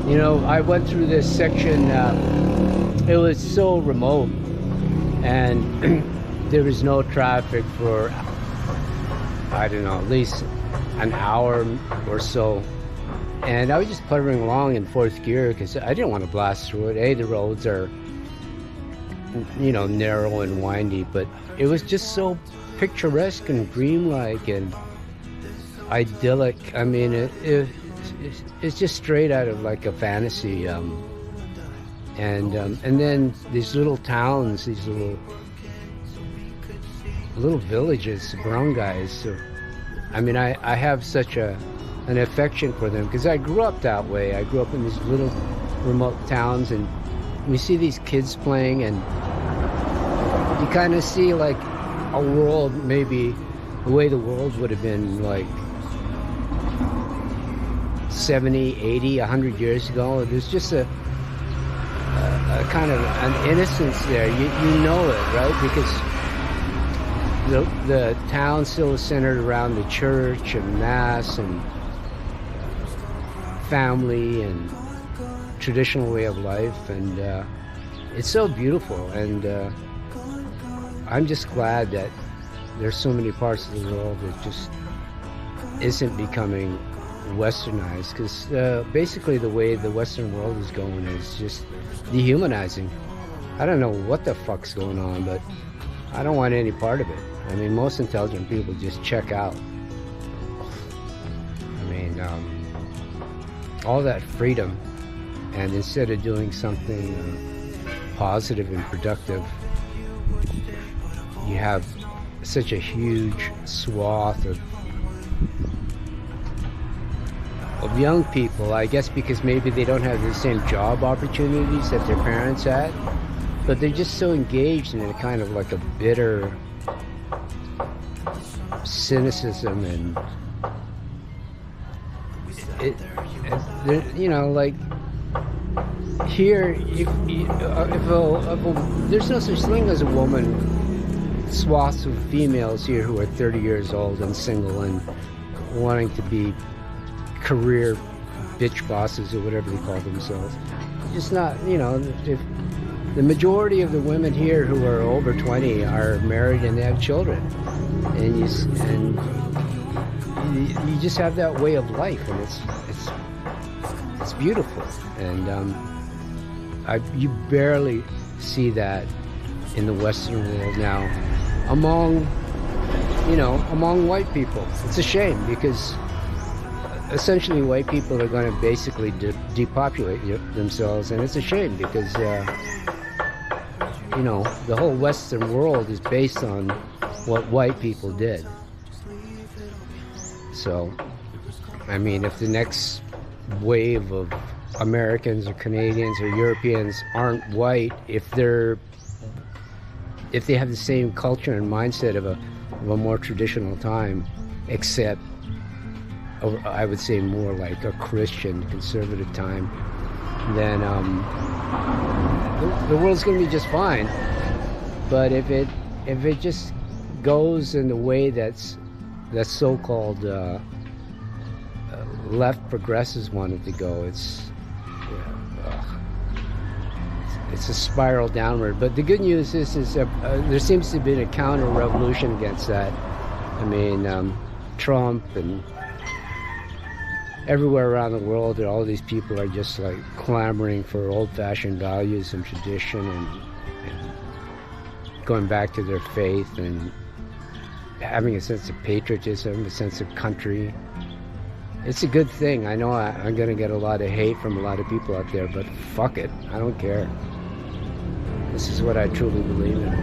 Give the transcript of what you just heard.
You know, I went through this section, it was so remote, and there was no traffic for, I don't know, at least an hour or so. And I was just puttering along in fourth gear because I didn't want to blast through it. The roads are, you know, narrow and windy, but it was just so picturesque and dreamlike and idyllic. I mean, it's just straight out of like a fantasy. And then these little towns, these little villages, barangays. So, I mean, I have such an affection for them because I grew up that way. I grew up in these little remote towns, and we see these kids playing, and you kind of see like a world, maybe the way the world would have been like 70, 80, 100 years ago. There's just a kind of an innocence there. You know it, right? Because the town still is centered around the church and mass and family and traditional way of life, and it's so beautiful. And I'm just glad that there's so many parts of the world that just isn't becoming westernized, because basically the way the Western world is going is just dehumanizing. I don't know what the fuck's going on, but I don't want any part of it. I mean, most intelligent people just check out. I mean, all that freedom, and instead of doing something positive and productive, you have such a huge swath of young people, I guess because maybe they don't have the same job opportunities that their parents had, but they're just so engaged in a kind of like a bitter cynicism, and you know, like here, there's no such thing as a woman. Swaths of females here who are 30 years old and single and wanting to be career bitch bosses or whatever they call themselves. Just not, you know, if the majority of the women here who are over 20 are married and they have children, and you just have that way of life, and it's beautiful. And you barely see that in the Western world now among white people. It's a shame, because essentially white people are going to basically depopulate themselves, and it's a shame because you know, the whole Western world is based on what white people did. So I mean, if the next wave of Americans or Canadians or Europeans aren't white, if they have the same culture and mindset of a more traditional time, except I would say more like a Christian conservative time, then the world's going to be just fine. But if it just goes in the way that's so-called left progressives want it to go, it's a spiral downward. But the good news is there seems to have been a counter-revolution against that. I mean, Trump and everywhere around the world, all these people are just like clamoring for old-fashioned values and tradition and going back to their faith and having a sense of patriotism, a sense of country. It's a good thing. I know I'm going to get a lot of hate from a lot of people out there, but fuck it. I don't care. This is what I truly believe in.